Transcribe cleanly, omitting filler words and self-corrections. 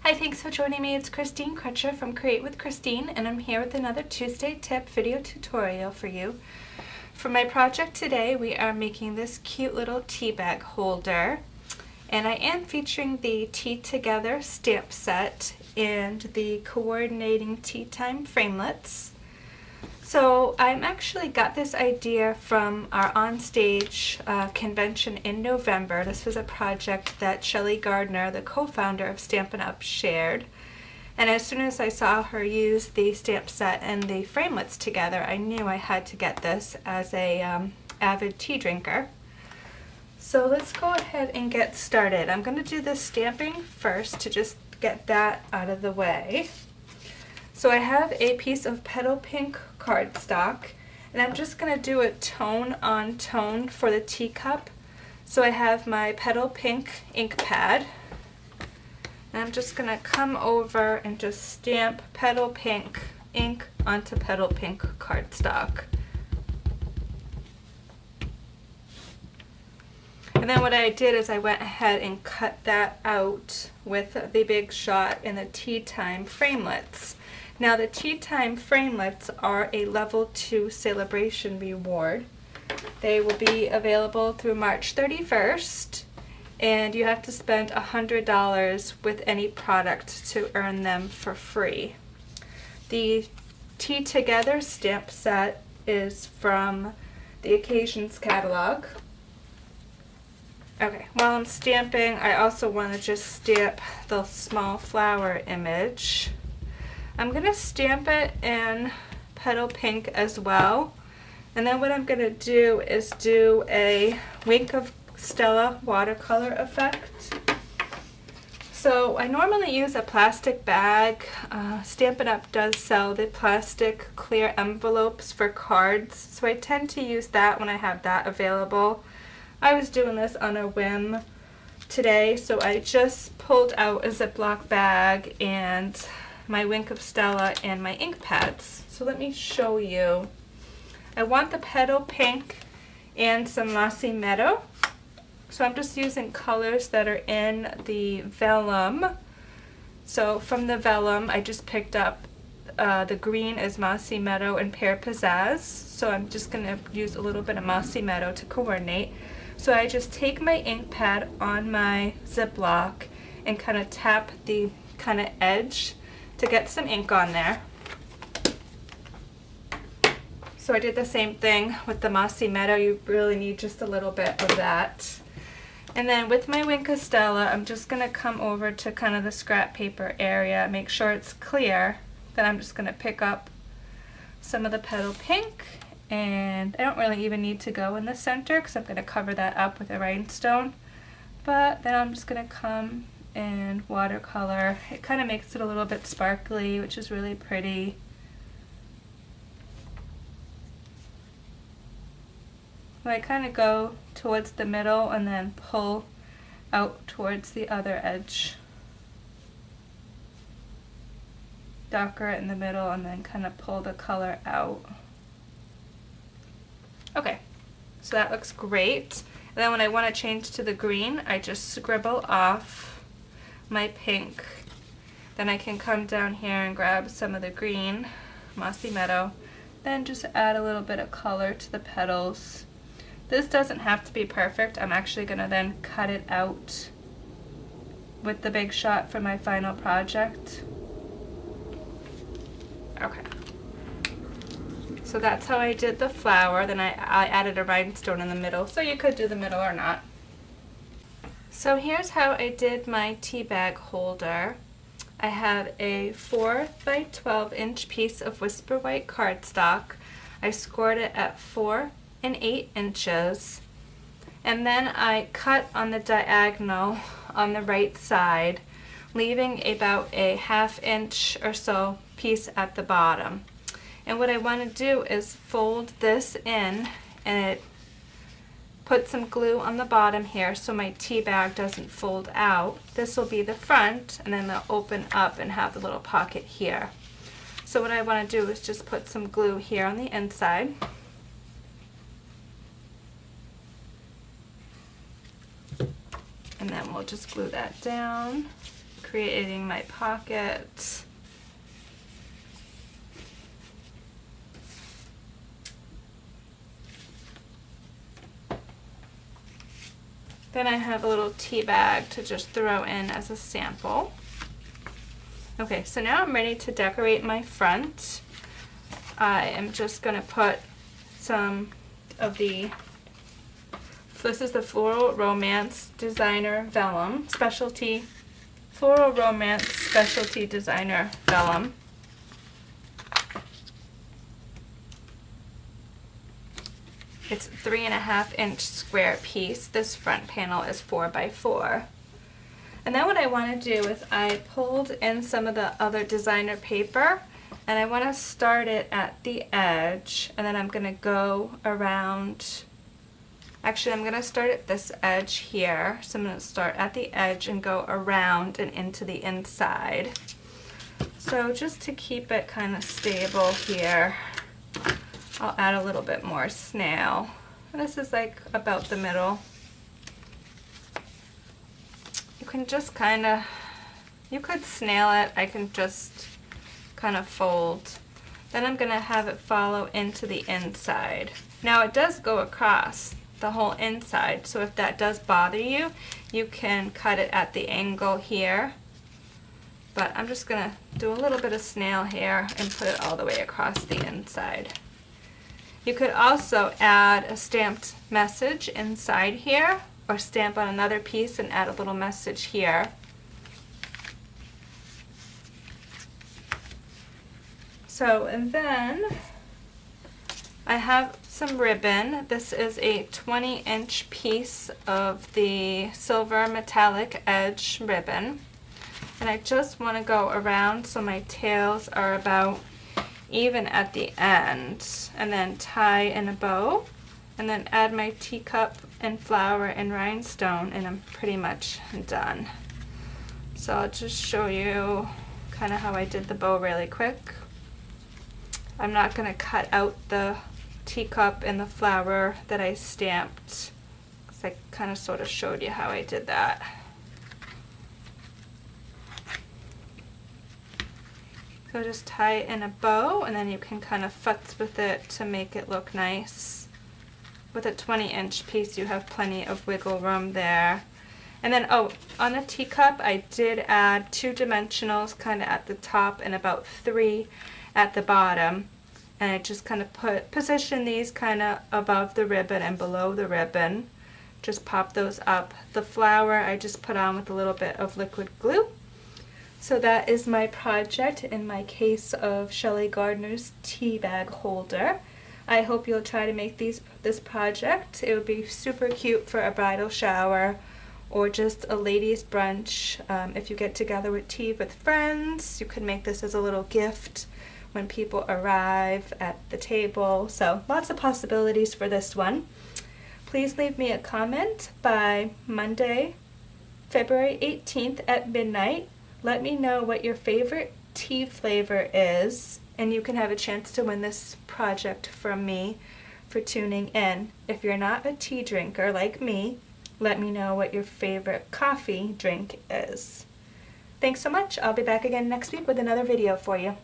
Hi, thanks for joining me. It's Christine Crutcher from Create with Christine, and I'm here with another Tuesday tip video tutorial for you. For my project today, we are making this cute little tea bag holder, and I am featuring the Tea Together stamp set and the coordinating tea time framelits. So I'm actually got this idea from our onstage convention in November. This was a project that Shelly Gardner, the co-founder of Stampin' Up, shared. And as soon as I saw her use the stamp set and the framelits together, I knew I had to get this as a avid tea drinker. So let's go ahead and get started. I'm going to do the stamping first to just get that out of the way. So I have a piece of Petal Pink cardstock, and I'm just going to do a tone on tone for the teacup. So I have my Petal Pink ink pad, and I'm just going to come over and just stamp Petal Pink ink onto Petal Pink cardstock. And then what I did is I went ahead and cut that out with the Big Shot and the Tea Time framelits. Now the Tea Time framelits are a level 2 celebration reward. They will be available through March 31st, and you have to spend $100 with any product to earn them for free. The Tea Together stamp set is from the Occasions catalog. Okay, while I'm stamping, I also want to just stamp the small flower image. I'm going to stamp it in Petal Pink as well. And then what I'm going to do is do a Wink of Stella watercolor effect. So I normally use a plastic bag. Stampin' Up does sell the plastic clear envelopes for cards, so I tend to use that when I have that available. I was doing this on a whim today, so I just pulled out a Ziploc bag and my Wink of Stella and my ink pads. So let me show you. I want the Petal Pink and some Mossy Meadow. So I'm just using colors that are in the vellum. So from the vellum, I just picked up the green is Mossy Meadow and Pear Pizzazz. So I'm just going to use a little bit of Mossy Meadow to coordinate. So I just take my ink pad on my Ziploc and kind of tap the kind of edge to get some ink on there. So I did the same thing with the Mossy Meadow. You really need just a little bit of that. And then with my Wink of Stella, I'm just going to come over to kind of the scrap paper area, make sure it's clear. Then I'm just going to pick up some of the Petal Pink, and I don't really even need to go in the center because I'm going to cover that up with a rhinestone. But then I'm just going to come and watercolor. It kind of makes it a little bit sparkly, which is really pretty. So I kind of go towards the middle and then pull out towards the other edge. Darker in the middle and then kind of pull the color out. Okay, so that looks great. And then when I want to change to the green, I just scribble off my pink. Then I can come down here and grab some of the green, Mossy Meadow, then just add a little bit of color to the petals. This doesn't have to be perfect. I'm actually going to then cut it out with the Big Shot for my final project. Okay. So that's how I did the flower. Then I added a rhinestone in the middle, so you could do the middle or not. So here's how I did my tea bag holder. I have a 4 by 12 inch piece of Whisper White cardstock. I scored it at 4 and 8 inches. And then I cut on the diagonal on the right side, leaving about a 1/2 inch or so piece at the bottom. And what I want to do is fold this in and put some glue on the bottom here so my tea bag doesn't fold out. This will be the front, and then they'll open up and have the little pocket here. So what I want to do is just put some glue here on the inside. And then we'll just glue that down. creating my pocket. Then I have a little tea bag to just throw in as a sample. Okay, so now I'm ready to decorate my front. I am just going to put some of this is the Floral Romance Designer Vellum, Floral Romance Specialty Designer Vellum. It's 3.5-inch square piece. This front panel is 4x4. And then what I want to do is I pulled in some of the other designer paper, and I want to start it at the edge, and then I'm going to go around. Actually, I'm going to start at this edge here. So I'm going to start at the edge and go around and into the inside. So just to keep it kind of stable here, I'll add a little bit more snail. And this is like about the middle. You can just kind of, you could snail it. I can just kind of fold. Then I'm going to have it follow into the inside. Now it does go across the whole inside, so if that does bother you, you can cut it at the angle here. But I'm just going to do a little bit of snail here and put it all the way across the inside. You could also add a stamped message inside here, or stamp on another piece and add a little message here. So, and then I have some ribbon. This is a 20-inch piece of the silver metallic edge ribbon. And I just want to go around so my tails are about even at the end, and then tie in a bow, and then add my teacup and flower and rhinestone, and I'm pretty much done. So I'll just show you kind of how I did the bow really quick. I'm not going to cut out the teacup and the flower that I stamped, because I kind of sort of showed you how I did that. So just tie it in a bow, and then you can kind of futz with it to make it look nice. With a 20-inch piece, you have plenty of wiggle room there. And then, oh, on the teacup, I did add 2 dimensionals kind of at the top and about 3 at the bottom. And I just kind of position these kind of above the ribbon and below the ribbon. Just pop those up. The flower I just put on with a little bit of liquid glue. So that is my project in my case of Shelley Gardner's tea bag holder. I hope you'll try to make this project. It would be super cute for a bridal shower or just a ladies' brunch. If you get together with tea with friends, you could make this as a little gift when people arrive at the table. So lots of possibilities for this one. Please leave me a comment by Monday, February 18th at midnight. Let me know what your favorite tea flavor is, and you can have a chance to win this project from me for tuning in. If you're not a tea drinker like me, let me know what your favorite coffee drink is. Thanks so much. I'll be back again next week with another video for you.